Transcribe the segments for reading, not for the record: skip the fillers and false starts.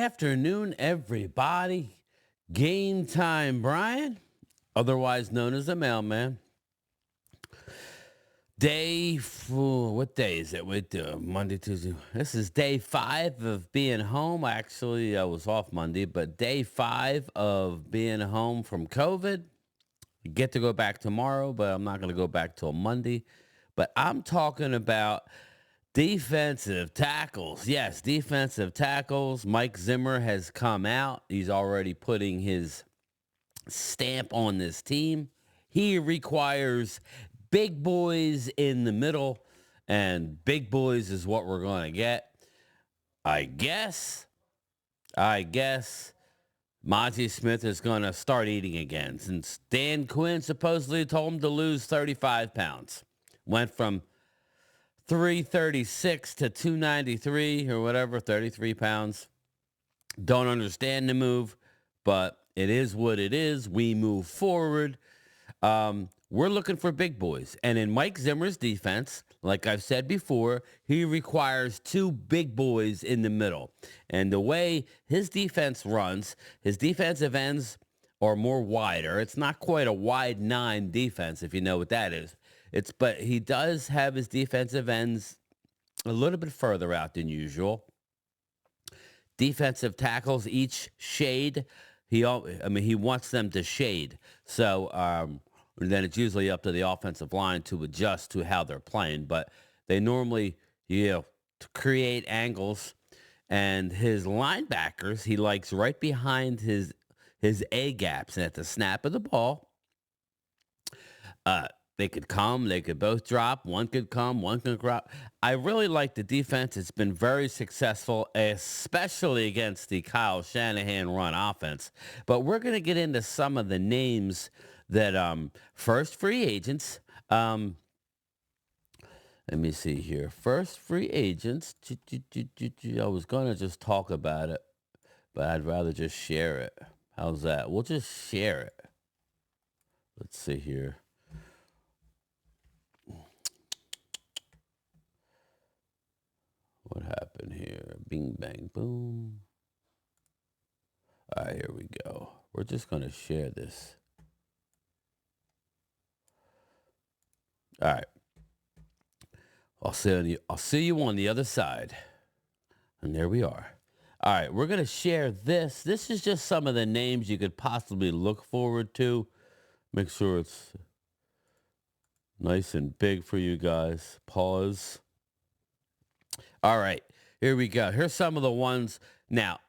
afternoon, everybody. Game time, Brian, otherwise known as the mailman. What day is it? Monday, Tuesday. This is day 5 of being home. Actually, I was off Monday, but day 5 of being home from COVID. Get to go back tomorrow, but I'm not going to go back till Monday. But I'm talking about defensive tackles. Yes, defensive tackles. Mike Zimmer has come out. He's already putting his stamp on this team. He requires big boys in the middle, and big boys is what we're going to get. I guess Monty Smith is going to start eating again since Dan Quinn supposedly told him to lose 35 pounds. Went from 336 to 293 or whatever, 33 pounds. Don't understand the move, but it is what it is. We move forward. We're looking for big boys. And in Mike Zimmer's defense, like I've said before, he requires 2 big boys in the middle. And the way his defense runs, his defensive ends are more wider. It's not quite a wide 9 defense, if you know what that is. But he does have his defensive ends a little bit further out than usual. Defensive tackles each shade. He wants them to shade. So then it's usually up to the offensive line to adjust to how they're playing. But they normally, to create angles. And his linebackers, he likes right behind his A gaps. And at the snap of the ball, they could come, they could both drop. One could come, one could drop. I really like the defense. It's been very successful, especially against the Kyle Shanahan run offense. But we're going to get into some of the names that first free agents. Let me see here. First free agents. I was going to just talk about it, but I'd rather just share it. How's that? We'll just share it. Let's see here. What happened here? Bing, bang, boom. All right, here we go. We're just going to share this. All right. I'll see you on the other side. And there we are. All right, we're going to share this. This is just some of the names you could possibly look forward to. Make sure it's nice and big for you guys. Pause. All right, here we go. Here's some of the ones. Now,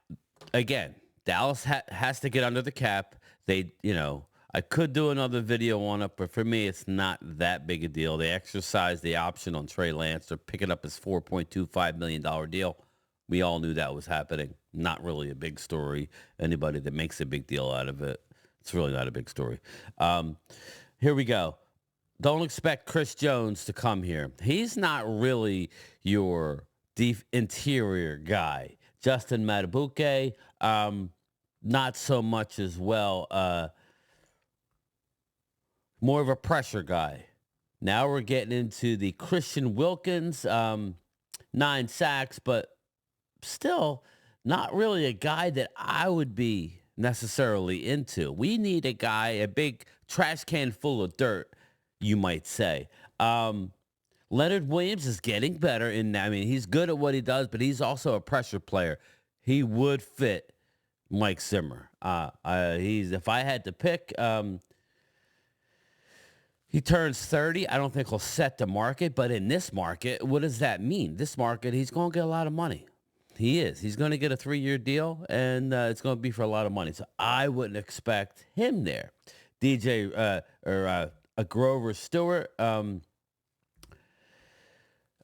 again, Dallas has to get under the cap. I could do another video on it, but for me, it's not that big a deal. They exercised the option on Trey Lance. They're picking up his $4.25 million deal. We all knew that was happening. Not really a big story. Anybody that makes a big deal out of it, it's really not a big story. Here we go. Don't expect Chris Jones to come here. He's not really your deep interior guy. Justin Matabuke, not so much as well. More of a pressure guy. Now we're getting into the Christian Wilkins, 9 sacks, but still not really a guy that I would be necessarily into. We need a guy, a big trash can full of dirt, you might say. Leonard Williams is getting better. He's good at what he does, but he's also a pressure player. He would fit Mike Zimmer. If I had to pick, he turns 30. I don't think he'll set the market, but in this market, what does that mean? This market, he's going to get a lot of money. He is. He's going to get a 3-year deal, and it's going to be for a lot of money. So I wouldn't expect him there. A Grover Stewart.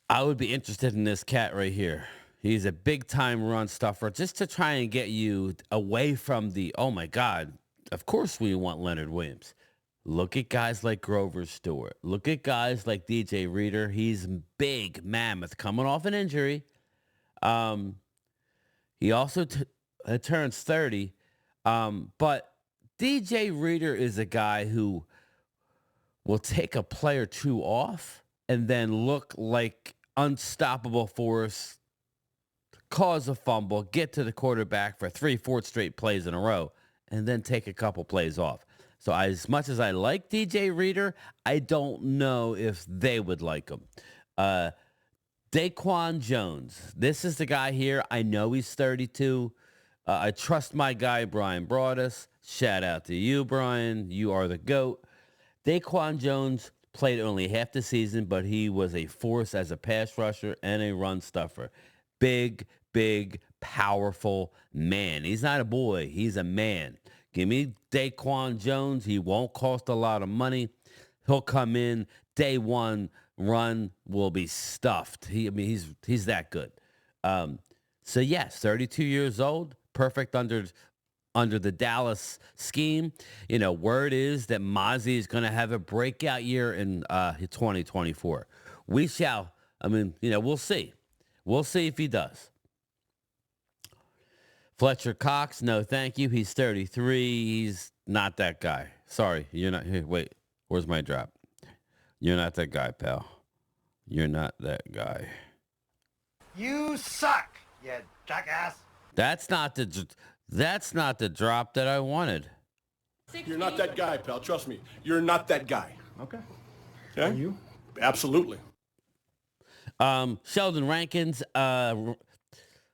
I would be interested in this cat right here. He's a big-time run stuffer just to try and get you away from oh, my God, of course we want Leonard Williams. Look at guys like Grover Stewart. Look at guys like DJ Reader. He's big, mammoth, coming off an injury. He also turns 30. But DJ Reader is a guy who will take a play or two off and then look like unstoppable force cause a fumble, get to the quarterback for 3-4 straight plays in a row, and then take a couple plays off. So as much as I like DJ Reader, I don't know if they would like him. Daquan Jones. This is the guy here. I know he's 32. I trust my guy, Brian Broaddus. Shout out to you, Brian. You are the GOAT. Daquan Jones played only half the season, but he was a force as a pass rusher and a run stuffer. Big, powerful man. He's not a boy. He's a man. Give me Daquan Jones. He won't cost a lot of money. He'll come in day one. Run will be stuffed. He's that good. So yes, 32 years old, perfect under the Dallas scheme. Word is that Mozzie is going to have a breakout year in 2024. We'll see. We'll see if he does. Fletcher Cox, no thank you. He's 33. He's not that guy. Sorry, you're not here. Wait, where's my drop? You're not that guy, pal. You're not that guy. You suck, you jackass. That's not the drop that I wanted. You're not that guy, pal. Trust me. You're not that guy. Okay. Okay? Are you? Absolutely. Sheldon Rankins.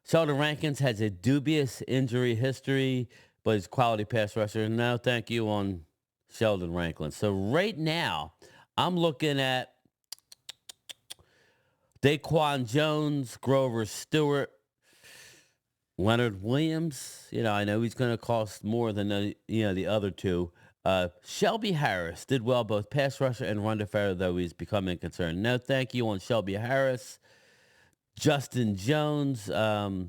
Sheldon Rankins has a dubious injury history, but he's a quality pass rusher. No, thank you on Sheldon Rankins. So right now, I'm looking at Daquan Jones, Grover Stewart, Leonard Williams. I know he's going to cost more than the other two. Shelby Harris did well, both pass rusher and run defender, though he's becoming concerned. No, thank you on Shelby Harris. Justin Jones, nah.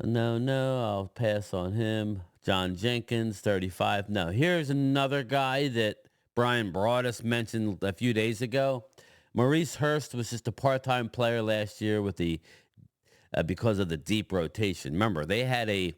No, I'll pass on him. John Jenkins, 35. No, here's another guy that Brian Broaddus mentioned a few days ago. Maurice Hurst was just a part-time player last year with because of the deep rotation. Remember, the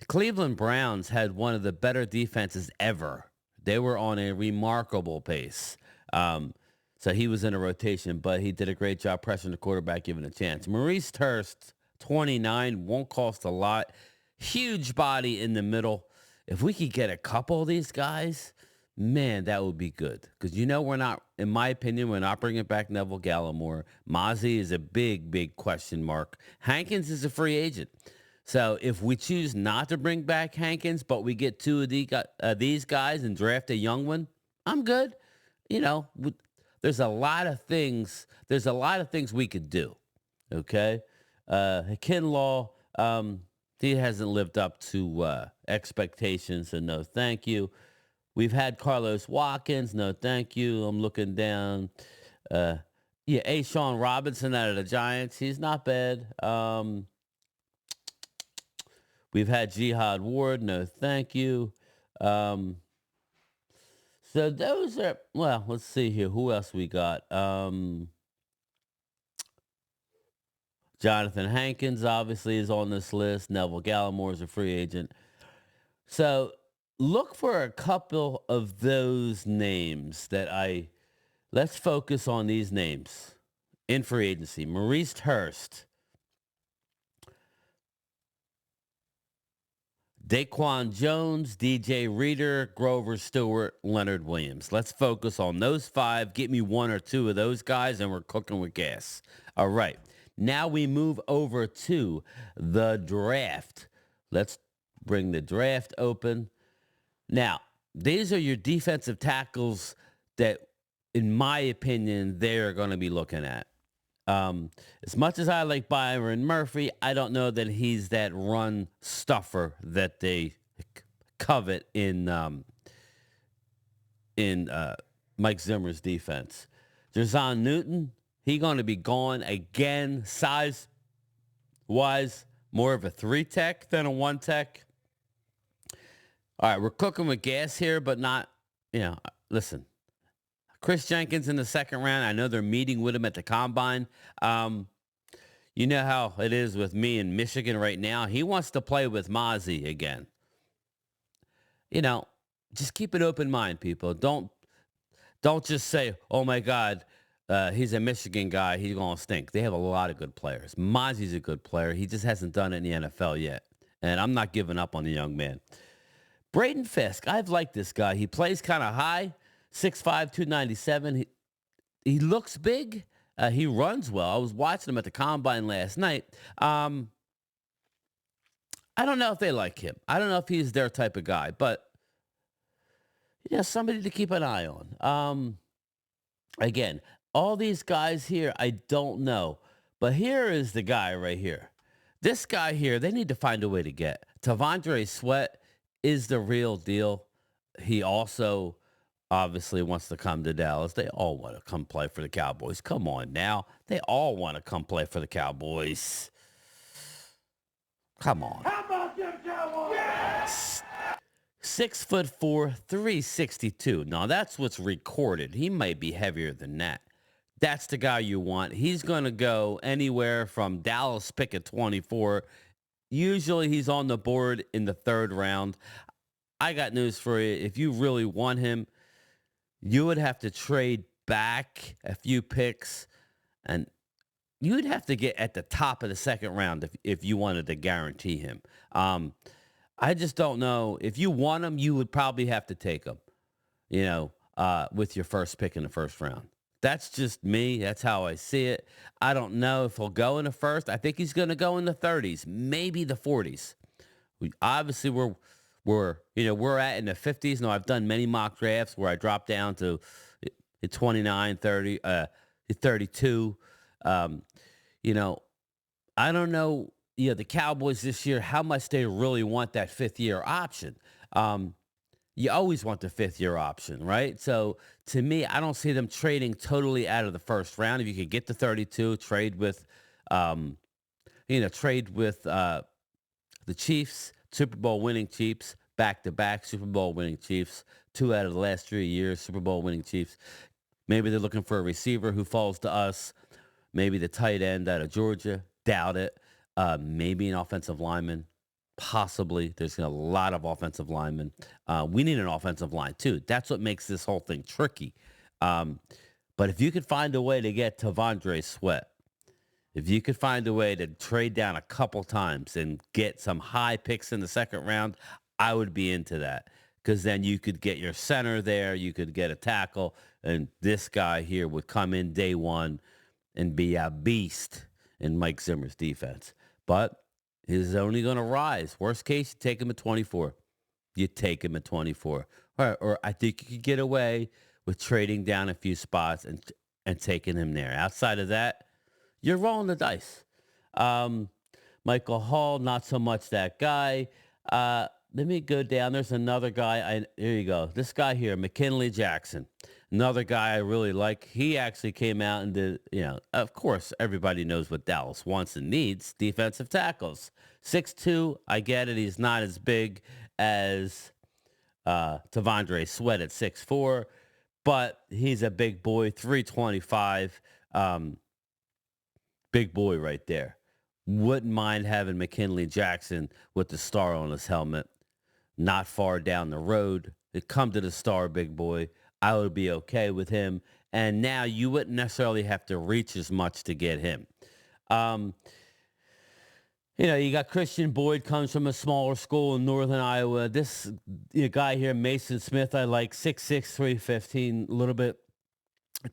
Cleveland Browns had one of the better defenses ever. They were on a remarkable pace. So he was in a rotation, but he did a great job pressing the quarterback, giving a chance. Maurice Hurst, 29, won't cost a lot. Huge body in the middle. If we could get a couple of these guys, man, that would be good. Because we're not, in my opinion, we're not bringing back Neville Gallimore. Mozzie is a big question mark. Hankins is a free agent. So if we choose not to bring back Hankins, but we get two of these guys and draft a young one, I'm good. There's a lot of things. There's a lot of things we could do. Okay, Kinlaw, he hasn't lived up to expectations, so no, thank you. We've had Carlos Watkins, no, thank you. I'm looking down. Sean Robinson out of the Giants, he's not bad. We've had Jihad Ward, no, thank you. So those are, well, let's see here. Who else we got? Jonathan Hankins, obviously, is on this list. Neville Gallimore is a free agent. So look for a couple of those names let's focus on these names in free agency. Maurice Hurst, Daquan Jones, DJ Reader, Grover Stewart, Leonard Williams. Let's focus on those five. Get me one or two of those guys, and we're cooking with gas. All right. Now we move over to the draft. Let's bring the draft open. Now, these are your defensive tackles that, in my opinion, they're going to be looking at. As much as I like Byron Murphy, I don't know that he's that run stuffer that they covet in Mike Zimmer's defense. Jerzon Newton, he going to be gone again. Size-wise, more of a 3-tech than a 1-tech. All right, we're cooking with gas here, but not, listen. Chris Jenkins in the second round. I know they're meeting with him at the combine. You know how it is with me in Michigan right now. He wants to play with Mozzie again. Just keep an open mind, people. Don't just say, oh, my God, He's a Michigan guy. He's going to stink. They have a lot of good players. Mozzie's a good player. He just hasn't done it in the NFL yet. And I'm not giving up on the young man. Braden Fisk, I've liked this guy. He plays kind of high, 6'5", 297. He looks big. He runs well. I was watching him at the combine last night. I don't know if they like him. I don't know if he's their type of guy, but somebody to keep an eye on. Again, all these guys here, I don't know. But here is the guy right here. This guy here, they need to find a way to get. Tavondre Sweat is the real deal. He also obviously wants to come to Dallas. They all want to come play for the Cowboys. Come on now. They all want to come play for the Cowboys. Come on. How about them Cowboys? Yes! 6'4", 362. Now that's what's recorded. He might be heavier than that. That's the guy you want. He's going to go anywhere from Dallas pick at 24. Usually he's on the board in the third round. I got news for you. If you really want him, you would have to trade back a few picks, and you would have to get at the top of the second round if you wanted to guarantee him. I just don't know. If you want him, you would probably have to take him, with your first pick in the first round. That's just me. That's how I see it. I don't know if he'll go in the first. I think he's going to go in the 30s, maybe the 40s. Obviously, we're at in the 50s. Now, I've done many mock drafts where I drop down to 29, 30, 32. I don't know, the Cowboys this year, how much they really want that fifth-year option. You always want the fifth-year option, right? So, to me, I don't see them trading totally out of the first round. If you could get to 32, trade with the Chiefs, Super Bowl winning Chiefs, back-to-back Super Bowl winning Chiefs, 2 out of the last 3 years, Super Bowl winning Chiefs. Maybe they're looking for a receiver who falls to us. Maybe the tight end out of Georgia. Doubt it. Maybe an offensive lineman. Possibly. There's a lot of offensive linemen. We need an offensive line, too. That's what makes this whole thing tricky. But if you could find a way to get Tavondre Sweat, if you could find a way to trade down a couple times and get some high picks in the second round, I would be into that. Because then you could get your center there, you could get a tackle, and this guy here would come in day one and be a beast in Mike Zimmer's defense. But he's only going to rise. Worst case, you take him at 24. You take him at 24. Or I think you could get away with trading down a few spots and taking him there. Outside of that, you're rolling the dice. Michael Hall, not so much that guy. Let me go down. There's another guy. Here you go. This guy here, McKinley Jackson. Another guy I really like. He actually came out and did, of course, everybody knows what Dallas wants and needs, defensive tackles. 6'2", I get it. He's not as big as Tavondre Sweat at 6'4", but he's a big boy, 325. Big boy right there. Wouldn't mind having McKinley Jackson with the star on his helmet. Not far down the road. It come to the star, big boy. I would be okay with him. And now you wouldn't necessarily have to reach as much to get him. You got Christian Boyd, comes from a smaller school in northern Iowa. This guy here, Mason Smith, I like, 6'6", 315, a little bit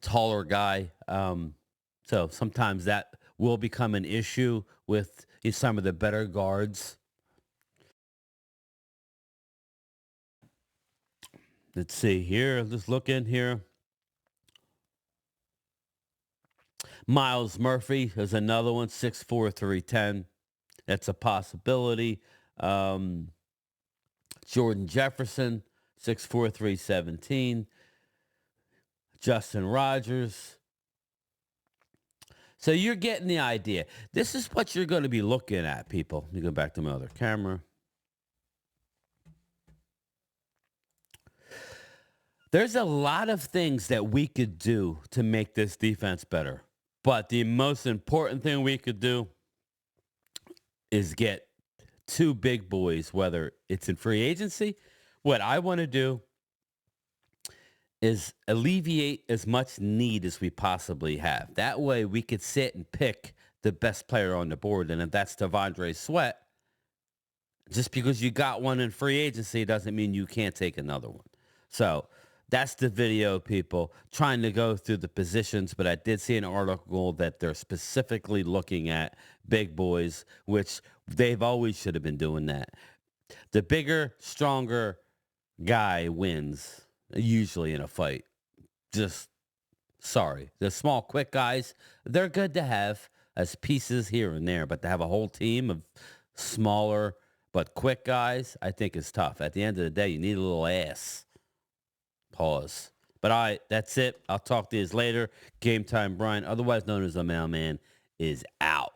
taller guy. So sometimes that will become an issue with some of the better guards. Let's see here. Let's look in here. Miles Murphy is another one, 6'4", 310. That's a possibility. Jordan Jefferson, 6'4", 317. Justin Rogers. So you're getting the idea. This is what you're going to be looking at, people. Let me go back to my other camera. There's a lot of things that we could do to make this defense better. But the most important thing we could do is get 2 big boys, whether it's in free agency. What I want to do is alleviate as much need as we possibly have. That way we could sit and pick the best player on the board. And if that's Devondre Sweat, just because you got one in free agency doesn't mean you can't take another one. So that's the video, people, trying to go through the positions. But I did see an article that they're specifically looking at big boys, which they've always should have been doing that. The bigger, stronger guy wins, usually in a fight. Just sorry. The small, quick guys, they're good to have as pieces here and there, but to have a whole team of smaller but quick guys, I think is tough. At the end of the day, you need a little ass. Pause. But all right, that's it. I'll talk to you later. Game Time Brian, otherwise known as the Mailman, is out.